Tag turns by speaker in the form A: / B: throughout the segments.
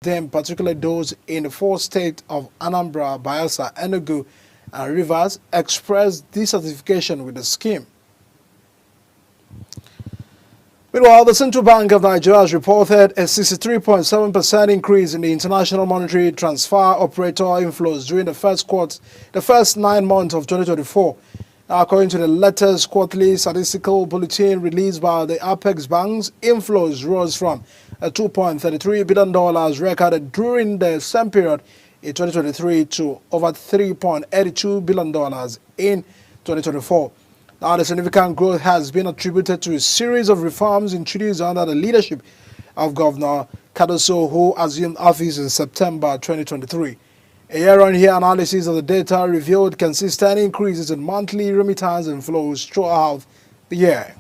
A: them, particularly those in the four states of Anambra, Bayelsa, Enugu, and Rivers, expressed dissatisfaction with the scheme. Meanwhile, the Central Bank of Nigeria has reported a 63.7% increase in the international monetary transfer operator inflows during the first 9 months of 2024. Now, according to the latest quarterly statistical bulletin released by the Apex Banks, inflows rose from $2.33 billion recorded during the same period in 2023 to over $3.82 billion in 2024. Now, the significant growth has been attributed to a series of reforms introduced under the leadership of Governor Cardoso, who assumed office in September 2023. A year-on-year analysis of the data revealed consistent increases in monthly remittance inflows throughout the year.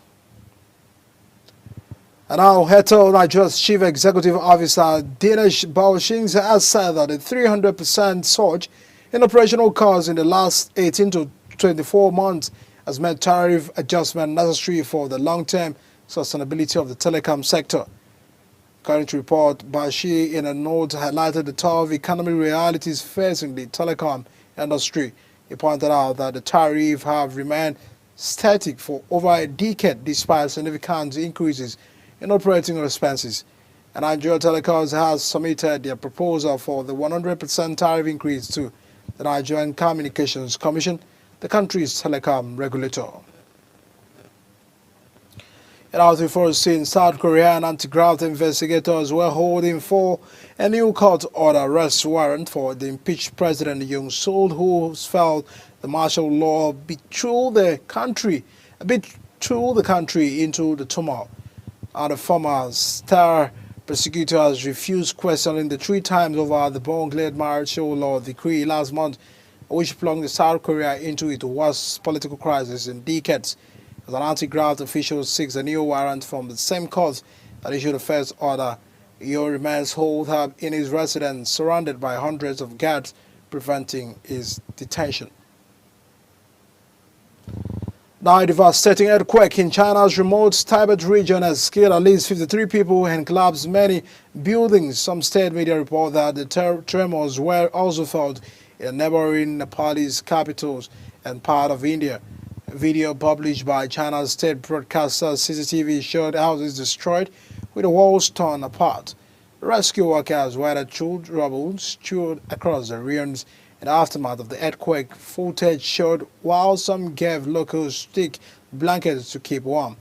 A: And now, Airtel Nigeria's Chief Executive Officer Dinesh Baushings has said that a 300% surge in operational costs in the last 18 to 24 months has made tariff adjustment necessary for the long-term sustainability of the telecom sector. According to report, Bashi in a note highlighted the tough economic realities facing the telecom industry. He pointed out that the tariff have remained static for over a decade despite significant increases in operating expenses. And Nigeria Telecoms has submitted their proposal for the 100% tariff increase to the Nigerian Communications Commission, the country's telecom regulator. And as before seen, South Korean anti-graft investigators were holding for a new court order arrest warrant for the impeached President Yoon Suk, who felt the martial law betrayed the country into the turmoil. And the former star prosecutor has refused questioning the 3 times over the bungling martial law decree last month, which plunged South Korea into its worst political crisis in decades. As an anti-graft official seeks a new warrant from the same court that issued the first order, Yoon remains holed up in his residence, surrounded by hundreds of guards, preventing his detention. Now, a devastating earthquake in China's remote Tibet region has killed at least 53 people and collapsed many buildings. Some state media report that the tremors were also felt in neighboring Nepalese capitals and part of India. A video published by China's state broadcaster CCTV showed houses destroyed with the walls torn apart. Rescue workers waded through rubble strewn across the ruins in the aftermath of the earthquake. Footage showed while some gave locals thick blankets to keep warm.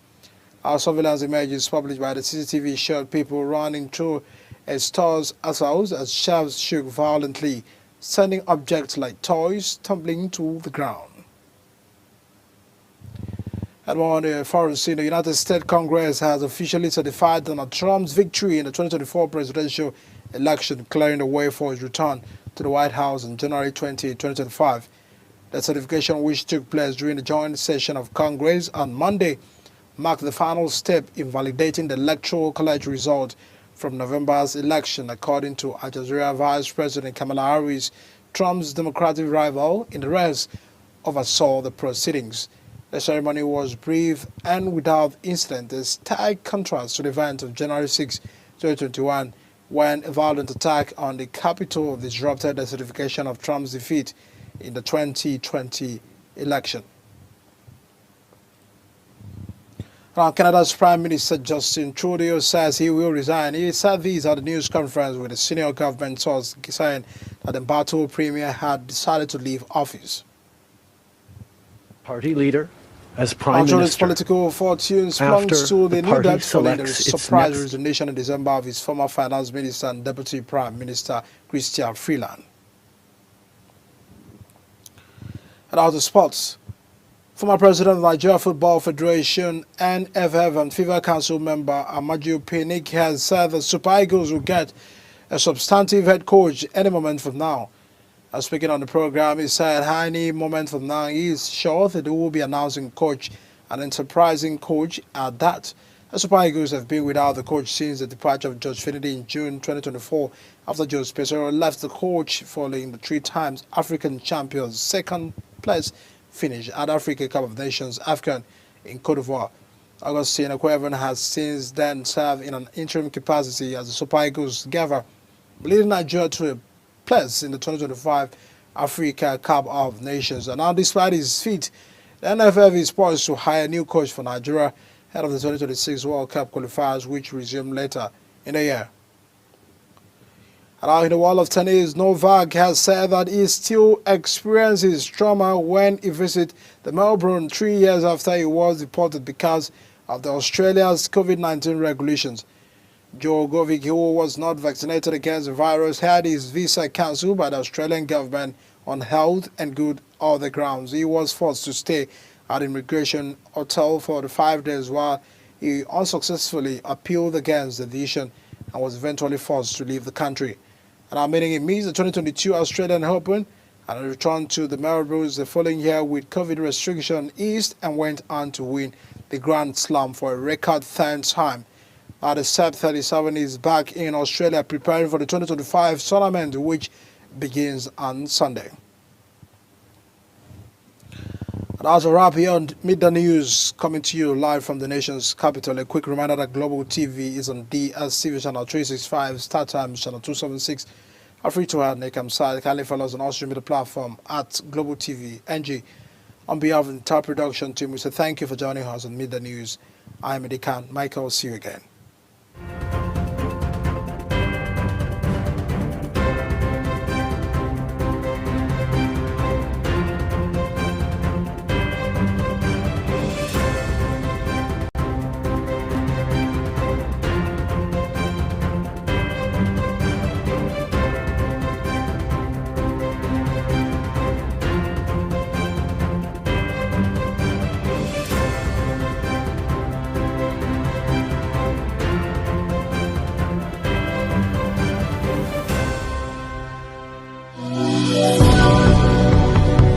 A: Our surveillance images published by the CCTV showed people running through a store's house as shelves shook violently, sending objects like toys tumbling to the ground. And on the foreign scene, the United States Congress has officially certified Donald Trump's victory in the 2024 presidential election, clearing the way for his return to the White House on January 20, 2025. The certification, which took place during the joint session of Congress on Monday, marked the final step in validating the Electoral College result from November's election. According to Al Jazeera Vice President Kamala Harris, Trump's Democratic rival in the race oversaw the proceedings. The ceremony was brief and without incident, a stark contrast to the event of January 6, 2021, when a violent attack on the Capitol disrupted the certification of Trump's defeat in the 2020 election. Now, Canada's Prime Minister Justin Trudeau says he will resign. He said this at a news conference with a senior government source, saying that the Embattled Premier had decided to leave office.
B: Party leader as Prime Minister.
A: Political fortunes plunges to the new debt following the surprise resignation in December of his former Finance Minister and Deputy Prime Minister Chrystia Freeland. And out of sports, former President of the Nigeria Football Federation, NFF and FIFA Council member Amaju Pinnick has said the Super Eagles will get a substantive head coach any moment from now. Speaking on the program, he said any moment from now he is sure that they will be announcing coach, an enterprising coach at that. The Super Eagles have been without the coach since the departure of George Finidi in June 2024 after Jose Peseiro left the coach following the 3 times African champions' second place finish at Africa Cup of Nations AFCON in Cote d'Ivoire. Augustine Equeven has since then served in an interim capacity as the Super Eagles gather leading Nigeria to a place in the 2025 Africa Cup of Nations. And now, despite his feat, the NFF is poised to hire a new coach for Nigeria ahead of the 2026 World Cup qualifiers, which resume later in the year. And now in the world of tennis, Novak has said that he still experiences trauma when he visits the Melbourne 3 years after he was deported because of the Australia's COVID-19 regulations. Djokovic, who was not vaccinated against the virus, had his visa cancelled by the Australian government on health and good other grounds. He was forced to stay at immigration hotel for the 5 days while he unsuccessfully appealed against the decision and was eventually forced to leave the country. And our meeting in missed the 2022 Australian Open and returned to the Melbourne the following year with COVID restriction eased and went on to win the Grand Slam for a record third time. Now the Sep 37 is back in Australia preparing for the 2025 tournament, which begins on Sunday. And as a wrap here on Meet the News, coming to you live from the nation's capital, a quick reminder that Global TV is on DSTV channel 365, Star Times channel 276, are free to add Nakam side. Kindly follow us on all streaming platform at Global TV NG. On behalf of the entire production team, we say thank you for joining us on Meet the News. I am Edikan Michael. See you again.